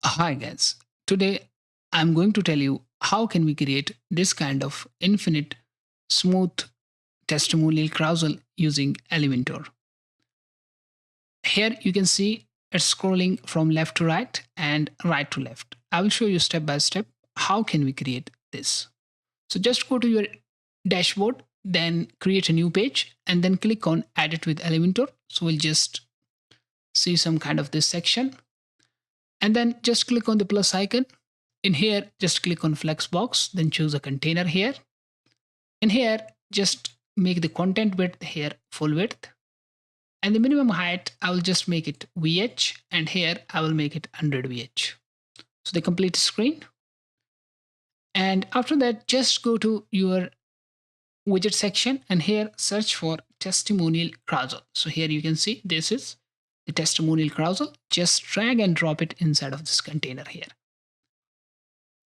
Hi guys, today I'm going to tell you how can we create this kind of infinite smooth testimonial carousel using Elementor. Here you can see it's scrolling from left to right and right to left. I will show you step by step how can we create this. So just go to your dashboard, then create a new page and then click on edit with Elementor. So we'll just see some kind of this section and then just click on the plus icon. In here, just click on Flexbox, then choose a container here. In here, just make the content width here full width. And the minimum height, I will just make it VH. And here, I will make it 100 VH. So the complete screen. And after that, just go to your widget section. And here, search for testimonial carousel. So here you can see this is the testimonial carousel. Just drag and drop it inside of this container here.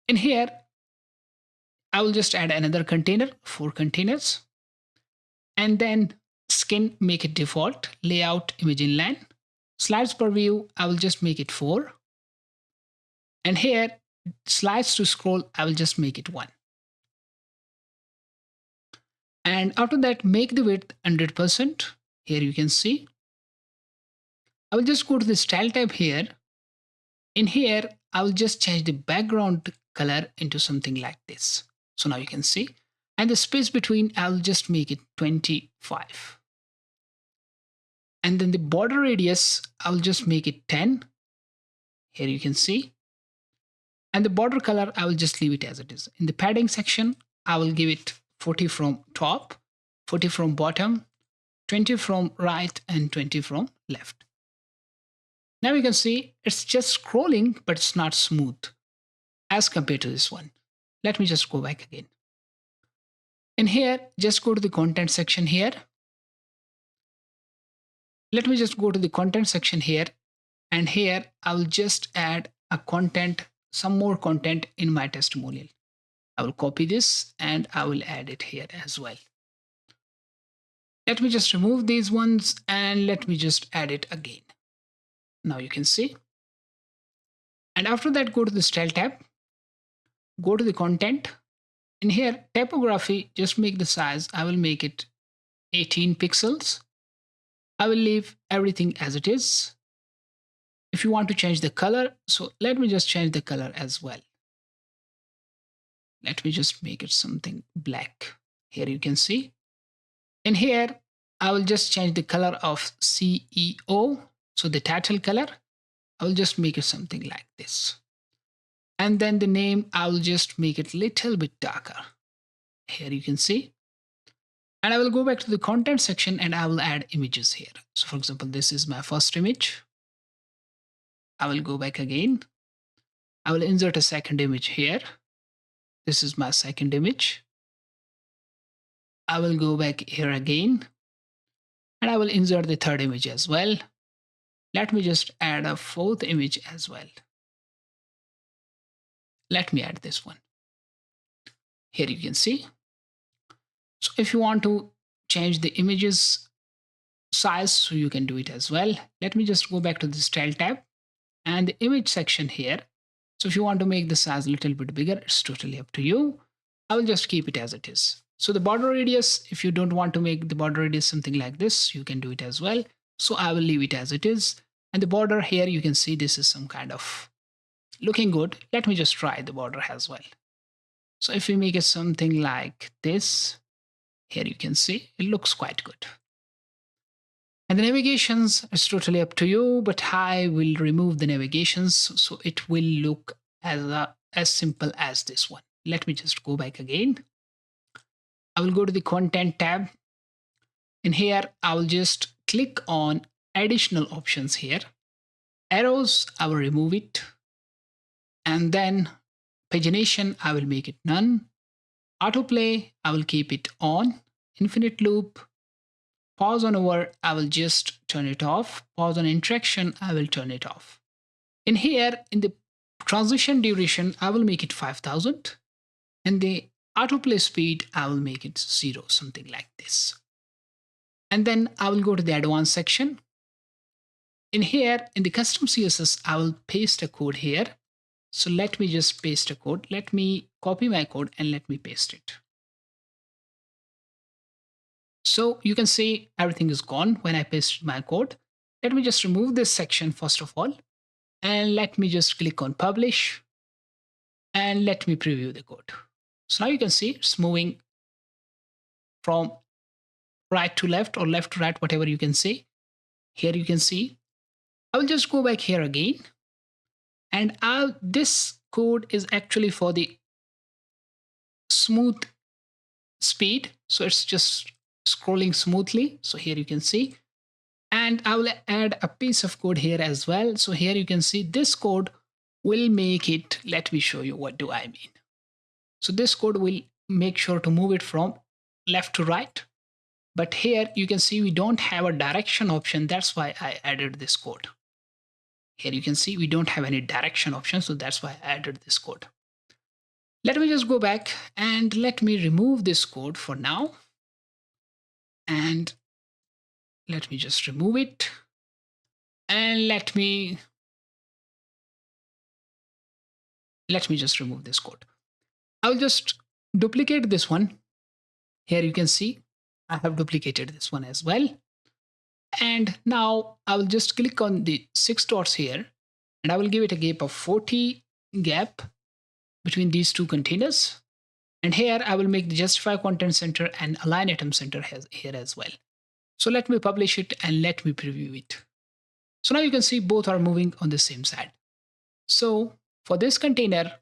In here, I will just add another container, 4 containers, and then skin, make it default, layout, image inline, slides per view, I will just make it 4. And here, slides to scroll, I will just make it 1. And after that, make the width 100%. Here you can see. I will just go to the style tab here. In here, I will just change the background color into something like this. So now you can see. And the space between, I'll just make it 25. And then the border radius, I'll just make it 10. Here you can see. And the border color, I will just leave it as it is. In the padding section, I will give it 40 from top, 40 from bottom, 20 from right, and 20 from left. Now you can see it's just scrolling, but it's not smooth as compared to this one. Let me just go back again. In here, just go to the content section here. Let me just go to the content section here. And here, I will just add a content, some more content in my testimonial. I will copy this and I will add it here as well. Let me just remove these ones and let me just add it again. Now you can see. And after that, go to the style tab, go to the content. In here, typography, just make the size. I will make it 18 pixels. I will leave everything as it is. If you want to change the color, so let me just change the color as well. Let me just make it something black. Here you can see. In here, I will just change the color of CEO. So the title color, I will just make it something like this. And then the name, I will just make it a little bit darker. Here you can see. And I will go back to the content section and I will add images here. So for example, this is my first image. I will go back again. I will insert a second image here. This is my second image. I will go back here again. And I will insert the third image as well. Let me just add a fourth image as well. Let me add this one. Here you can see. So if you want to change the images size, so you can do it as well. Let me just go back to the style tab and the image section here. So if you want to make the size a little bit bigger, it's totally up to you. I will just keep it as it is. So the border radius, if you don't want to make the border radius something like this, you can do it as well. So I will leave it as it is. And the border here, you can see this is some kind of looking good. Let me just try the border as well. So if we make it something like this, here you can see it looks quite good. And the navigations is totally up to you, but I will remove the navigations so it will look as simple as this one. Let me just go back again. I will go to the content tab. In here, I will just click on additional options here. Arrows, I will remove it. And then pagination, I will make it none. Autoplay, I will keep it on. Infinite loop. Pause on over, I will just turn it off. Pause on interaction, I will turn it off. In here, in the transition duration, I will make it 5000. And the autoplay speed, I will make it 0, something like this. And then I will go to the advanced section. In here, in the custom CSS, I will paste a code here. So let me just paste a code. Let me copy my code and let me paste it. So you can see everything is gone when I pasted my code. Let me just remove this section first of all. And let me just click on publish. And let me preview the code. So now you can see it's moving from right to left or left to right, whatever you can say. Here you can see. I will just go back here again. And this code is actually for the smooth speed. So it's just scrolling smoothly. So here you can see. And I will add a piece of code here as well. So here you can see this code will make it. Let me show you what do I mean. So this code will make sure to move it from left to right. But here you can see we don't have a direction option. That's why I added this code. Here you can see we don't have any direction option. So that's why I added this code. Let me just go back and let me remove this code for now. And let me just remove it. And let me just remove this code. I'll just duplicate this one. Here you can see I have duplicated this one as well. And now I will just click on the 6 dots here and I will give it a gap of 40 gap between these two containers. And here I will make the justify content center and align item center here as well. So let me publish it and let me preview it. So now you can see both are moving on the same side. So for this container,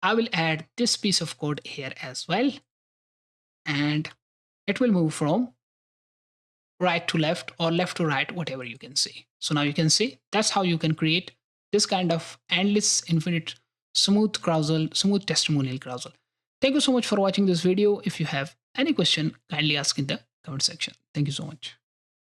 I will add this piece of code here as well. And it will move from right to left or left to right, whatever you can see. So now you can see that's how you can create this kind of endless, infinite, smooth carousel, smooth testimonial carousel. Thank you so much for watching this video. If you have any question, kindly ask in the comment section. Thank you so much.